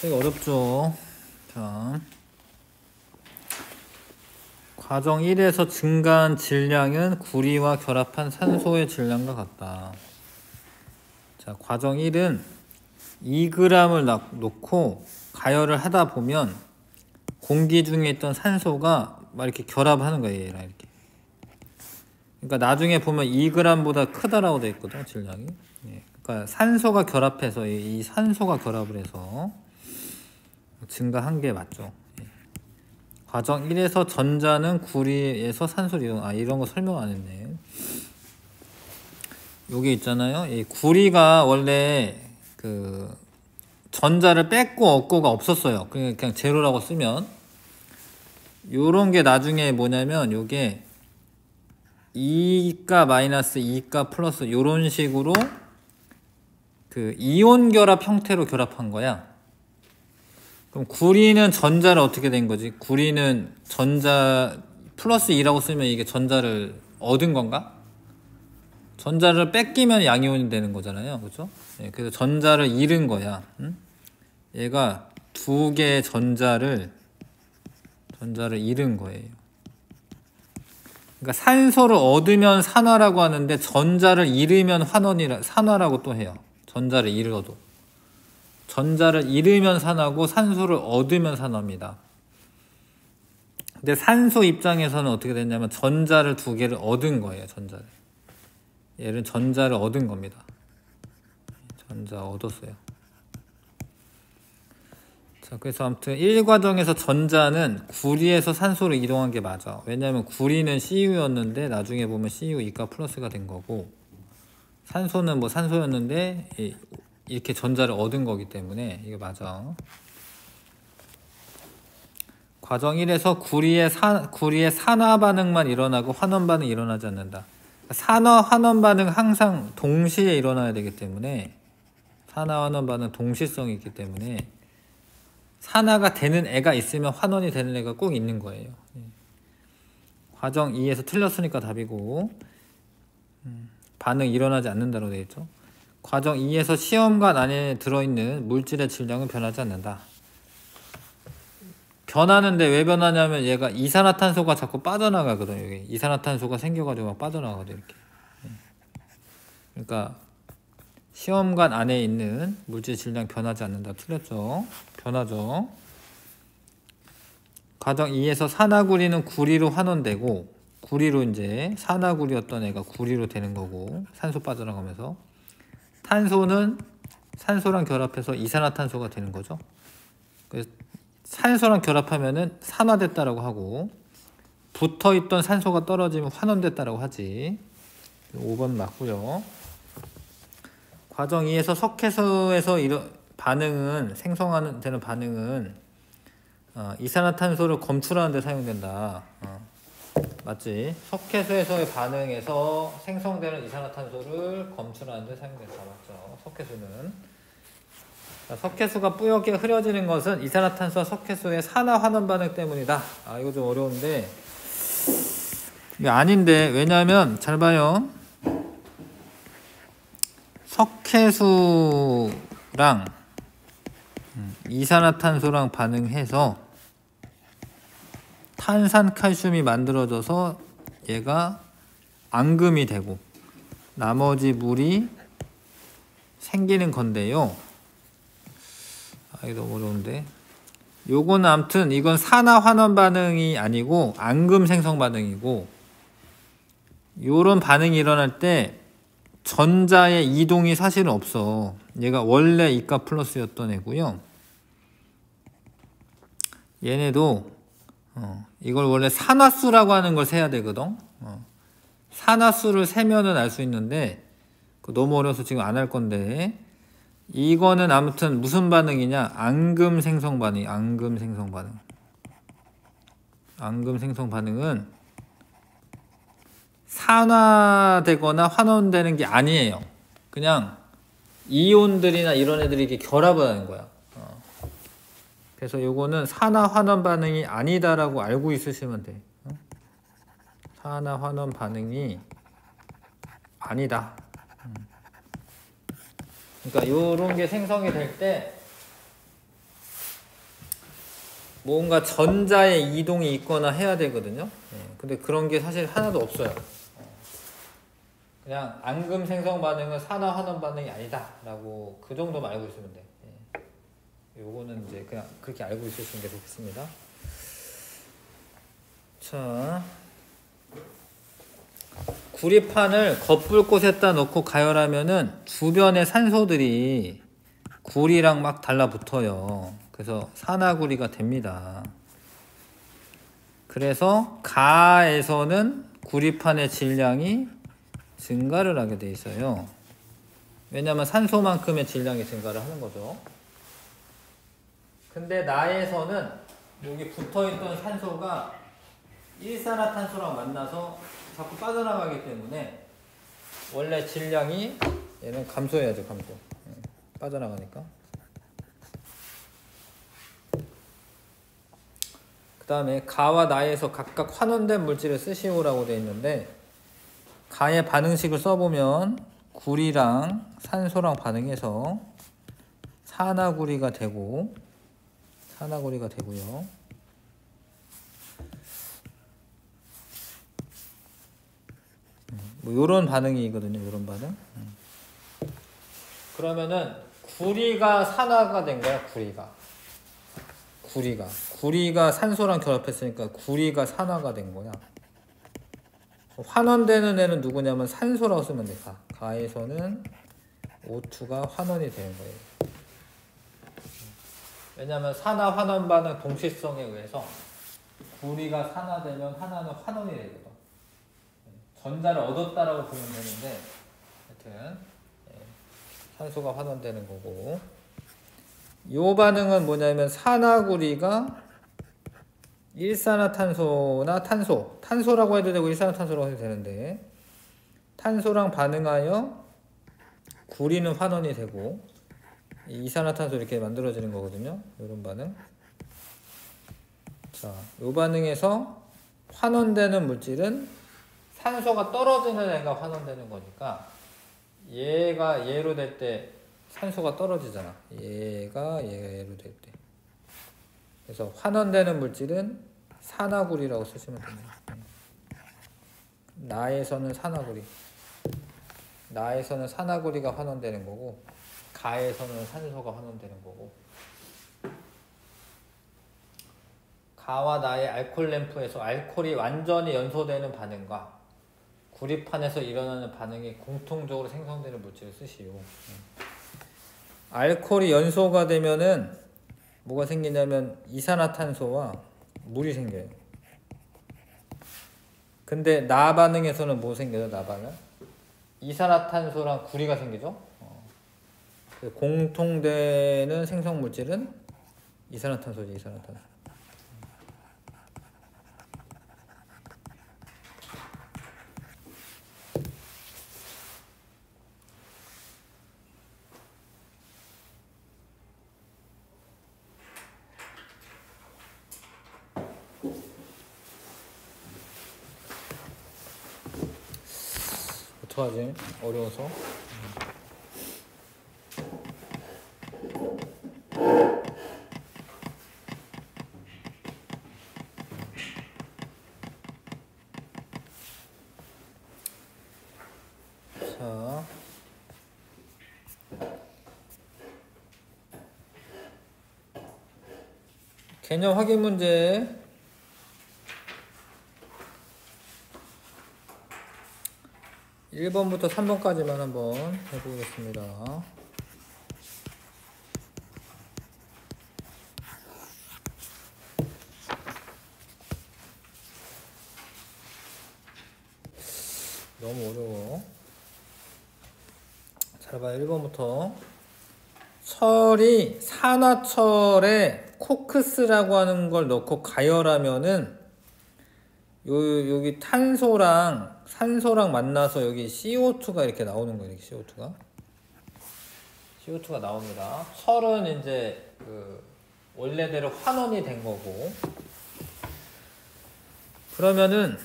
되게 어렵죠. 자, 과정 1에서 증가한 질량은 구리와 결합한 산소의 질량과 같다. 자, 과정 1은 2g을 놓고 가열을 하다 보면 공기 중에 있던 산소가 막 이렇게 결합하는 거예요. 얘랑 이렇게. 그러니까 나중에 보면 2g보다 크다라고 되어 있거든, 질량이. 예. 그러니까 산소가 결합해서 이 산소가 결합을 해서 증가한 게 맞죠. 예. 과정 1에서 전자는 구리에서 산소로 이동. 이런 거 설명 안 했네. 여기 있잖아요. 이 구리가 원래 그 전자를 뺐고 얻고가 없었어요. 그냥 제로라고 쓰면 요런 게 나중에 뭐냐면 요게 2가 마이너스 2가 플러스 요런 식으로 그 이온 결합 형태로 결합한 거야. 그럼 구리는 전자를 어떻게 된 거지? 구리는 전자 플러스 2라고 쓰면 이게 전자를 얻은 건가? 전자를 뺏기면 양이온이 되는 거잖아요. 그죠? 네, 그래서 전자를 잃은 거야. 응? 얘가 두 개의 전자를 잃은 거예요. 그러니까 산소를 얻으면 산화라고 하는데 전자를 잃으면 산화라고 또 해요. 전자를 잃어도. 전자를 잃으면 산화고 산소를 얻으면 산화입니다. 근데 산소 입장에서는 어떻게 됐냐면 전자를 두 개를 얻은 거예요. 얘는 전자를 얻은 겁니다. 전자 얻었어요. 자, 그래서 아무튼 1과정에서 전자는 구리에서 산소로 이동한 게 맞아. 왜냐하면 구리는 CU였는데 나중에 보면 CU 이가 플러스가 된 거고, 산소는 뭐 산소였는데 이렇게 전자를 얻은 거기 때문에 이게 맞아. 과정 1에서 구리의 산화 반응만 일어나고 환원 반응이 일어나지 않는다. 산화 환원 반응 항상 동시에 일어나야 되기 때문에, 산화 환원 반응 동시성이 있기 때문에 산화가 되는 애가 있으면 환원이 되는 애가 꼭 있는 거예요. 과정 2에서 틀렸으니까 답이고, 반응 일어나지 않는다로 되어 있죠. 과정 2에서 시험관 안에 들어있는 물질의 질량은 변하지 않는다. 변하는데 왜 변하냐면 얘가 이산화탄소가 자꾸 빠져나가거든. 여기 이산화탄소가 생겨가지고 막 빠져나가거든. 이렇게. 그러니까 시험관 안에 있는 물질 질량 변하지 않는다. 틀렸죠? 변하죠. 과정 2에서 산화구리는 구리로 환원되고, 구리로 이제 산화구리였던 애가 구리로 되는 거고, 산소 빠져나가면서 탄소는 산소랑 결합해서 이산화탄소가 되는 거죠. 그래서 산소랑 결합하면은 산화됐다라고 하고, 붙어있던 산소가 떨어지면 환원됐다라고 하지. 5번 맞고요. 과정 2에서 석회수에서 반응은 생성하는 되는 반응은 이산화탄소를 검출하는 데 사용된다. 맞지? 석회수에서의 반응에서 생성되는 이산화탄소를 검출하는 데 사용된다. 맞죠? 석회수는. 석회수가 뿌옇게 흐려지는 것은 이산화탄소와 석회수의 산화 환원 반응 때문이다. 이거 좀 어려운데, 이게 아닌데, 왜냐면 잘 봐요. 석회수랑 이산화탄소랑 반응해서 탄산칼슘이 만들어져서 얘가 앙금이 되고 나머지 물이 생기는 건데요. 이거 너무 어려운데. 요거는 아무튼 이건 산화 환원 반응이 아니고 앙금 생성 반응이고, 요런 반응이 일어날 때 전자의 이동이 사실은 없어. 얘가 원래 이가 플러스였던 애고요. 얘네도 이걸 원래 산화수라고 하는 걸 세야 되거든. 산화수를 세면은 알 수 있는데 너무 어려서 지금 안 할 건데, 이거는 아무튼 무슨 반응이냐? 앙금 생성 반응. 앙금 생성 반응은 산화되거나 환원되는 게 아니에요. 그냥 이온들이나 이런 애들이 이렇게 결합을 하는 거야. 그래서 요거는 산화 환원 반응이 아니다라고 알고 있으시면 돼. 산화 환원 반응이 아니다. 그러니까 요런 게 생성이 될 때 뭔가 전자의 이동이 있거나 해야 되거든요. 근데 그런 게 사실 하나도 없어요. 그냥 앙금 생성 반응은 산화 환원 반응이 아니다 라고 그 정도만 알고 있으면 돼. 요거는 이제 그냥 그렇게 알고 있으시는 게 좋겠습니다. 자, 구리판을 겉불꽃에다 넣고 가열하면은 주변의 산소들이 구리랑 막 달라붙어요. 그래서 산화구리가 됩니다. 그래서 가에서는 구리판의 질량이 증가를 하게 돼 있어요. 왜냐하면 산소만큼의 질량이 증가를 하는 거죠. 근데 나에서는 여기 붙어있던 산소가 일산화탄소랑 만나서 자꾸 빠져나가기 때문에 원래 질량이 얘는 감소해야죠. 감소. 빠져나가니까. 그 다음에 가와 나에서 각각 환원된 물질을 쓰시오라고 되어 있는데, 가의 반응식을 써보면 구리랑 산소랑 반응해서 산화구리가 되고요. 뭐 요런 반응이거든요. 요런 반응. 그러면은 구리가 산화가 된 거야. 구리가 산소랑 결합했으니까 구리가 산화가 된 거야. 환원되는 애는 누구냐면 산소라고 쓰면 돼. 가에서는 O2가 환원이 되는 거예요. 왜냐하면 산화 환원 반응 동시성에 의해서 구리가 산화되면 하나는 환원이 되거든. 전자를 얻었다라고 보면 되는데, 하여튼 산소가 환원되는 거고, 이 반응은 뭐냐면 산화구리가 일산화탄소나 탄소라고 해도 되고 일산화탄소라고 해도 되는데, 탄소랑 반응하여 구리는 환원이 되고 이산화탄소 이렇게 만들어지는 거거든요. 이런 반응. 자, 이 반응에서 환원되는 물질은 산소가 떨어지는 애가 환원되는 거니까, 얘가 얘로 될 때 산소가 떨어지잖아. 얘가 얘로 될 때. 그래서 환원되는 물질은 산화구리라고 쓰시면 됩니다. 나에서는 산화구리가 환원되는 거고, 가에서는 산소가 환원되는 거고. 가와 나의 알코올 램프에서 알코올이 완전히 연소되는 반응과 구리판에서 일어나는 반응이 공통적으로 생성되는 물질을 쓰시오. 알코올이 연소가 되면은 뭐가 생기냐면 이산화탄소와 물이 생겨요. 근데 나 반응에서는 뭐 생겨요? 나 반응? 이산화탄소랑 구리가 생기죠. 공통되는 생성 물질은 이산화탄소지. 어떡하지? 어려워서. 자, 개념 확인 문제 1번부터 3번까지만 한번 해보겠습니다. 너무 어려워. 잘 봐요. 1번부터. 철이 산화철에 코크스라고 하는 걸 넣고 가열하면은 여기 탄소랑 산소랑 만나서 여기 CO2가 이렇게 나오는 거예요. 이렇게 CO2가 나옵니다. 철은 이제 그 원래대로 환원이 된 거고, 그러면은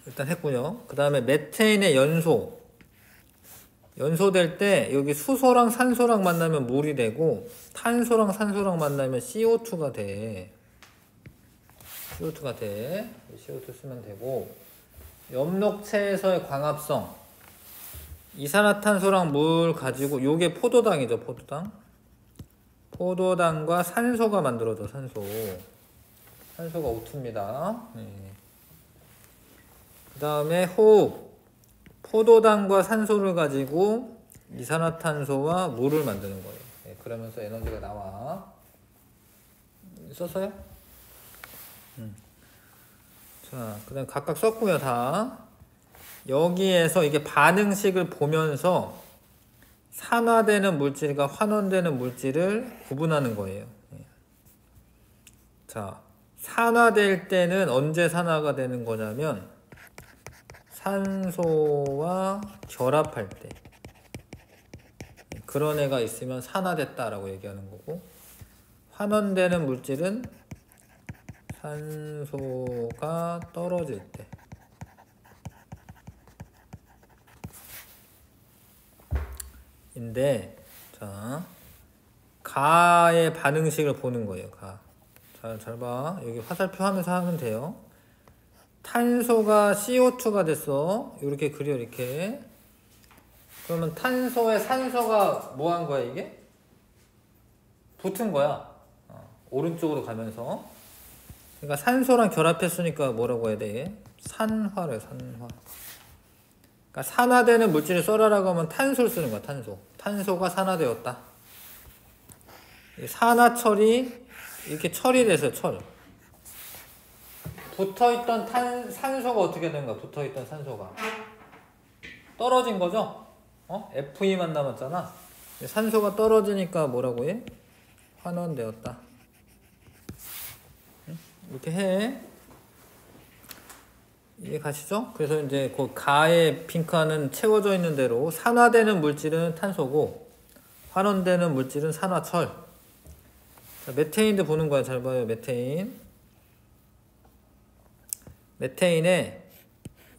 일단 했고요. 그 다음에 메테인의 연소, 연소될 때 여기 수소랑 산소랑 만나면 물이 되고 탄소랑 산소랑 만나면 CO2가 돼. CO2가 돼. CO2 쓰면 되고 엽록체에서의 광합성 이산화탄소랑 물 가지고 요게 포도당이죠. 포도당. 포도당과 산소가 만들어져. 산소가 O2입니다. 네. 그 다음에 호흡 포도당과 산소를 가지고 이산화탄소와 물을 만드는 거예요. 네, 그러면서 에너지가 나와. 썼어요? 자, 그 다음 각각 썼고요. 다 여기에서 이게 반응식을 보면서 산화되는 물질과 환원되는 물질을 구분하는 거예요. 네. 자, 산화될 때는 언제 산화가 되는 거냐면 산소와 결합할 때 그런 애가 있으면 산화됐다라고 얘기하는 거고, 환원되는 물질은 산소가 떨어질 때. 인데, 자, 가의 반응식을 보는 거예요. 가. 잘 봐. 여기 화살표 하면서 하면 돼요. 탄소가 CO2가 됐어. 이렇게 그려, 이렇게. 그러면 탄소에 산소가 뭐 한 거야, 이게? 붙은 거야. 오른쪽으로 가면서. 그러니까 산소랑 결합했으니까 뭐라고 해야 돼? 산화래, 산화. 그러니까 산화되는 물질을 써라라고 하면 탄소를 쓰는 거야, 탄소. 탄소가 산화되었다. 산화철이 이렇게 철이 돼서 철. 붙어있던 산소가 어떻게 된 거야? 붙어있던 산소가 떨어진 거죠? Fe만 남았잖아. 산소가 떨어지니까 뭐라고 해? 환원되었다. 이렇게 해. 이해 가시죠? 그래서 이제 그 가의 빈칸은 채워져 있는 대로 산화되는 물질은 탄소고 환원되는 물질은 산화철. 자, 메테인도 보는 거야. 잘 봐요. 메테인에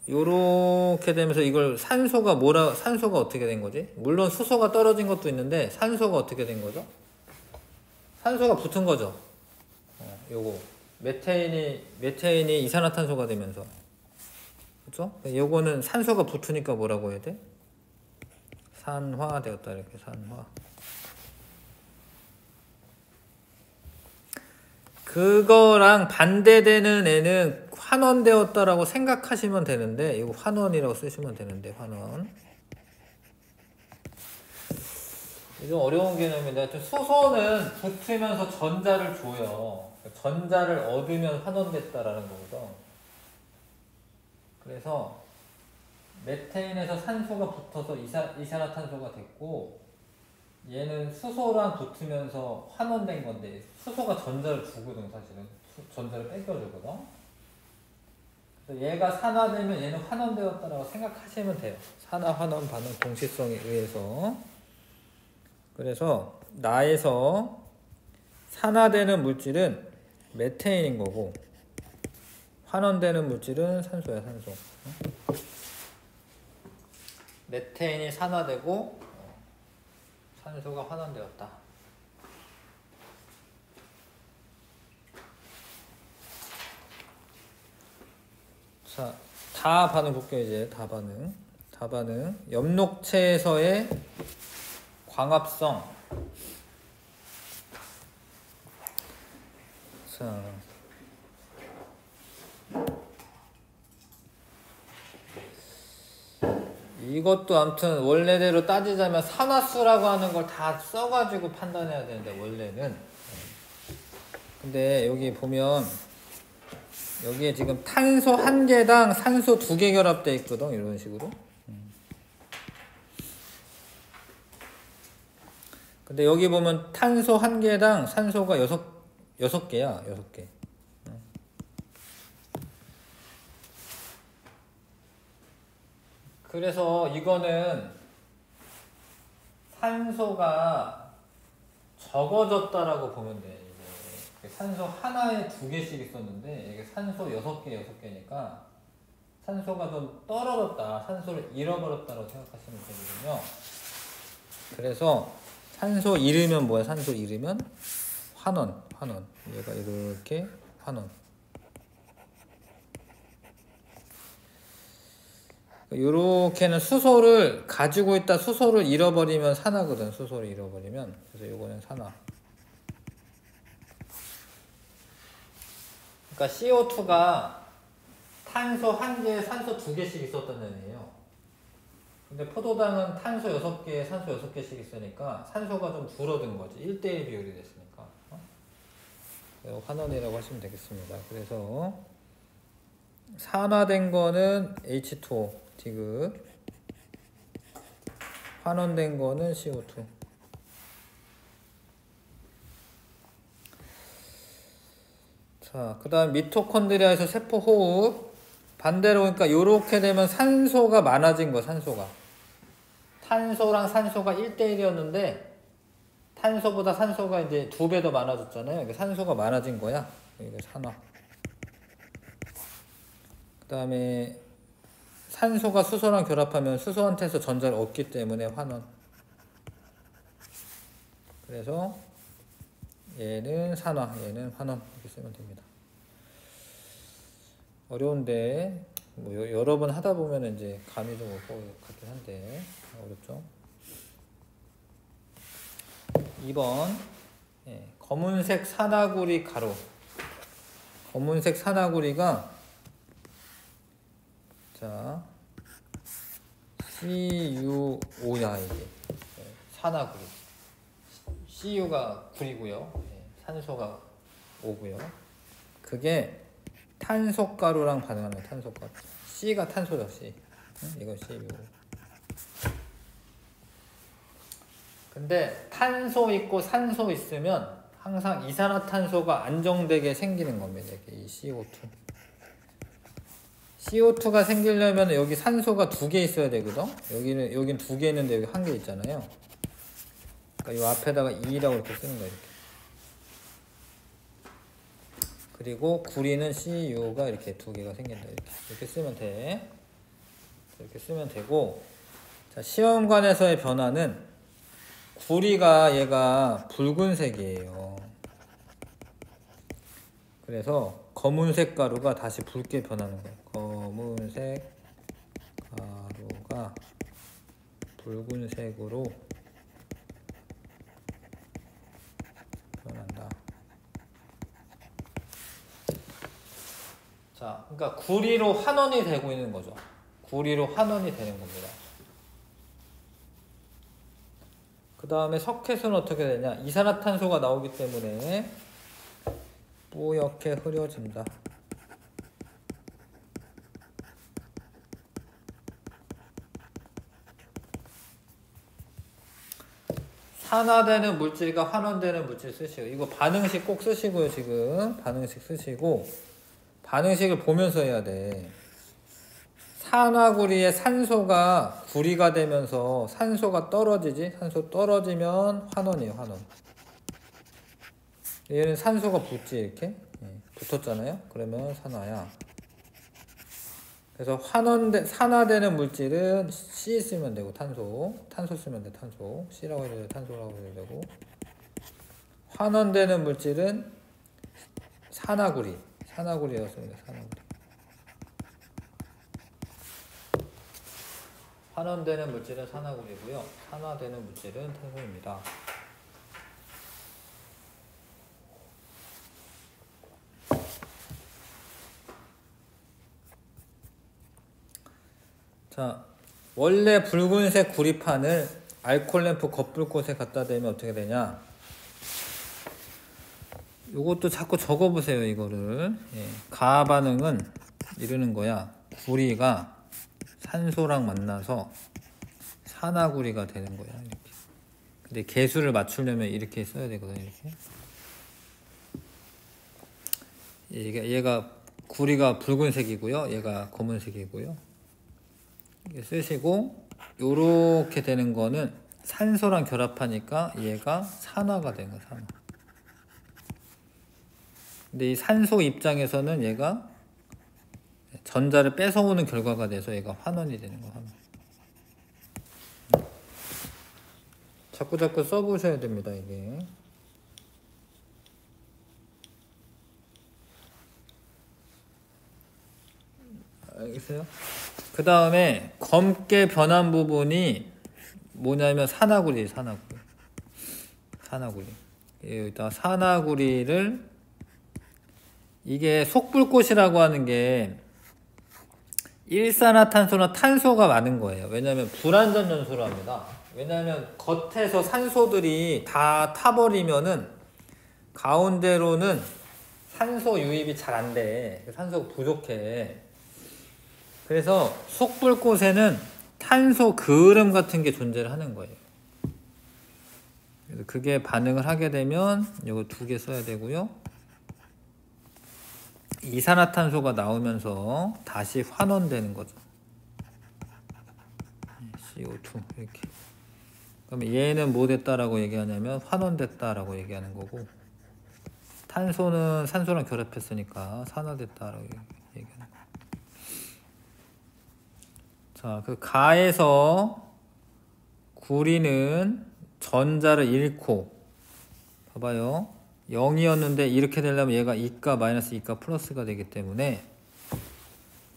요렇게 되면서 이걸 산소가 어떻게 된 거지? 물론 수소가 떨어진 것도 있는데 산소가 어떻게 된 거죠? 산소가 붙은 거죠. 요거 메테인이 이산화탄소가 되면서, 그죠? 요거는 산소가 붙으니까 뭐라고 해야 돼? 산화되었다. 이렇게 산화. 그거랑 반대되는 애는 환원되었다라고 생각하시면 되는데, 이거 환원이라고 쓰시면 되는데, 환원. 좀 어려운 개념인데, 하여튼 수소는 붙으면서 전자를 줘요. 전자를 얻으면 환원됐다라는 거거든. 그래서 메테인에서 산소가 붙어서 이산화탄소가 됐고, 얘는 수소랑 붙으면서 환원된 건데, 수소가 전자를 주거든. 사실은 전자를 뺏겨주거든. 그래서 얘가 산화되면 얘는 환원되었다라고 생각하시면 돼요. 산화 환원 반응 공식성에 의해서. 그래서 나에서 산화되는 물질은 메테인인 거고 환원되는 물질은 산소야, 산소. 메테인이 산화되고 산소가 환원되었다. 자, 다 반응 볼게요. 이제 다 반응. 엽록체에서의 광합성. 자, 이것도 아무튼 원래대로 따지자면 산화수라고 하는 걸 다 써가지고 판단해야 되는데, 원래는. 근데 여기 보면 여기에 지금 탄소 1개당 산소 2개 결합되어 있거든. 이런 식으로. 근데 여기 보면 탄소 1개당 산소가 6개야. 6개. 그래서 이거는 산소가 적어졌다라고 보면 돼. 이제 산소 하나에 2개씩 있었는데 이게 산소 6개니까 산소가 좀 떨어졌다, 산소를 잃어버렸다고 생각하시면 되거든요. 그래서 산소 잃으면 뭐야? 산소 잃으면 환원. 얘가 이렇게 환원. 요렇게는 수소를 가지고 있다, 수소를 잃어버리면 산화거든. 수소를 잃어버리면. 그래서 요거는 산화. 그러니까 CO2가 탄소 1개에 산소 2개씩 있었던 애예요. 근데 포도당은 탄소 6개에 산소 6개씩 있으니까 산소가 좀 줄어든 거지. 1대1 비율이 됐으니까. 환원이라고 하시면 되겠습니다. 그래서 산화된 거는 H2O 디귿, 환원된 거는 CO2. 자, 그 다음 미토콘드리아에서 세포 호흡. 반대로 그러니까 요렇게 되면 산소가 많아진 거, 산소가. 탄소랑 산소가 1대1이었는데 탄소보다 산소가 이제 2배 더 많아졌잖아요. 그러니까 산소가 많아진 거야. 이게 산화. 그 다음에 산소가 수소랑 결합하면 수소한테서 전자를 얻기 때문에 환원. 그래서 얘는 산화, 얘는 환원 이렇게 쓰면 됩니다. 어려운데 뭐 여러 번 하다 보면 이제 감이 좀 올 것 같긴 한데 어렵죠. 2번 검은색 산화구리 가루. 검은색 산화구리가 자 CuO야 이게 산화구리. CU가 구리고요. 산소가 O고요. 그게 탄소가루랑 반응하는 거예요. 탄소가루. C가 탄소죠. C. 이거 CU. 근데 탄소 있고 산소 있으면 항상 이산화탄소가 안정되게 생기는 겁니다. 이 CO2. CO2가 생기려면 여기 산소가 2개 있어야 되거든. 여긴 2개 있는데 여기 1개 있잖아요. 그러니까 이 앞에다가 2라고 이렇게 쓰는 거예요. 이렇게. 그리고 구리는 CU가 이렇게 2개가 생긴다. 이렇게 쓰면 돼. 이렇게 쓰면 되고. 자, 시험관에서의 변화는 구리가 얘가 붉은색이에요. 그래서 검은색 가루가 다시 붉게 변하는 거예요. 검은색 가루가 붉은색으로 변한다. 자, 그러니까 구리로 환원이 되고 있는 거죠. 구리로 환원이 되는 겁니다. 그 다음에 석회수는 어떻게 되냐? 이산화탄소가 나오기 때문에 뿌옇게 흐려진다. 산화되는 물질과 환원되는 물질 쓰시고, 이거 반응식 꼭 쓰시고요. 지금 반응식 쓰시고 반응식을 보면서 해야 돼. 산화구리에 산소가 구리가 되면서 산소가 떨어지지. 산소 떨어지면 환원이에요. 환원. 얘는 산소가 붙지. 이렇게 붙었잖아요. 그러면 산화야. 그래서 산화되는 물질은 C 쓰면 되고, 탄소 쓰면 돼. 탄소 C라고 해도 되고 탄소라고 해도 되고. 환원되는 물질은 산화구리였습니다. 산화구리. 환원되는 물질은 산화구리고요. 산화되는 물질은 탄소입니다. 자, 원래 붉은색 구리판을 알코올 램프 겉불꽃에 갖다 대면 어떻게 되냐? 요것도 자꾸 적어보세요. 이거를. 가하 반응은 이러는 거야. 구리가 산소랑 만나서 산화구리가 되는 거야. 이렇게. 근데 개수를 맞추려면 이렇게 써야 되거든요. 이렇게. 얘가 구리가 붉은색이고요. 얘가 검은색이고요. 이렇게 쓰시고, 요렇게 되는 거는 산소랑 결합하니까 얘가 산화가 되는 거야. 산화. 근데 이 산소 입장에서는 얘가 전자를 뺏어오는 결과가 돼서 얘가 환원이 되는 거. 환원. 자꾸 써보셔야 됩니다. 이게. 알겠어요? 그 다음에 검게 변한 부분이 뭐냐면 산화구리. 여기다 산화구리를, 이게 속불꽃이라고 하는 게 일산화탄소나 탄소가 많은 거예요. 왜냐하면 불완전 연소를 합니다. 왜냐하면 겉에서 산소들이 다 타버리면은 가운데로는 산소 유입이 잘 안 돼. 산소가 부족해. 그래서 속불꽃에는 탄소 그을음 같은 게 존재를 하는 거예요. 그래서 그게 반응을 하게 되면 이거 2개 써야 되고요. 이산화탄소가 나오면서 다시 환원되는 거죠. CO2 이렇게. 그러면 얘는 뭐 됐다라고 얘기하냐면 환원됐다라고 얘기하는 거고, 탄소는 산소랑 결합했으니까 산화됐다라고 얘기하는 거. 자, 그 가에서 구리는 전자를 잃고, 봐봐요. 0이었는데 이렇게 되려면 얘가 2가 마이너스 2가 플러스가 되기 때문에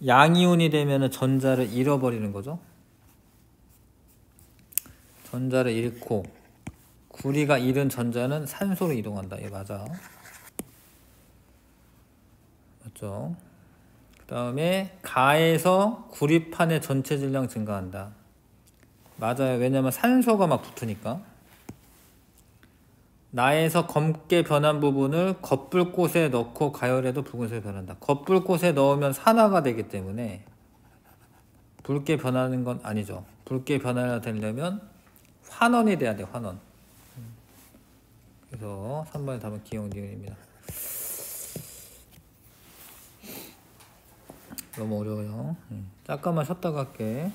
양이온이 되면 전자를 잃어버리는 거죠. 전자를 잃고, 구리가 잃은 전자는 산소로 이동한다. 얘 맞아. 맞죠? 그 다음에 가에서 구리판의 전체 질량 증가한다. 맞아요. 왜냐면 산소가 막 붙으니까. 나에서 검게 변한 부분을 겉불꽃에 넣고 가열해도 붉은색으로 변한다. 겉불꽃에 넣으면 산화가 되기 때문에 붉게 변하는 건 아니죠. 붉게 변화가 되려면 환원이 돼야 돼. 환원. 그래서 3번의 답은 기억 니은입니다. 너무 어려워요. 잠깐만 쉬었다가 할게.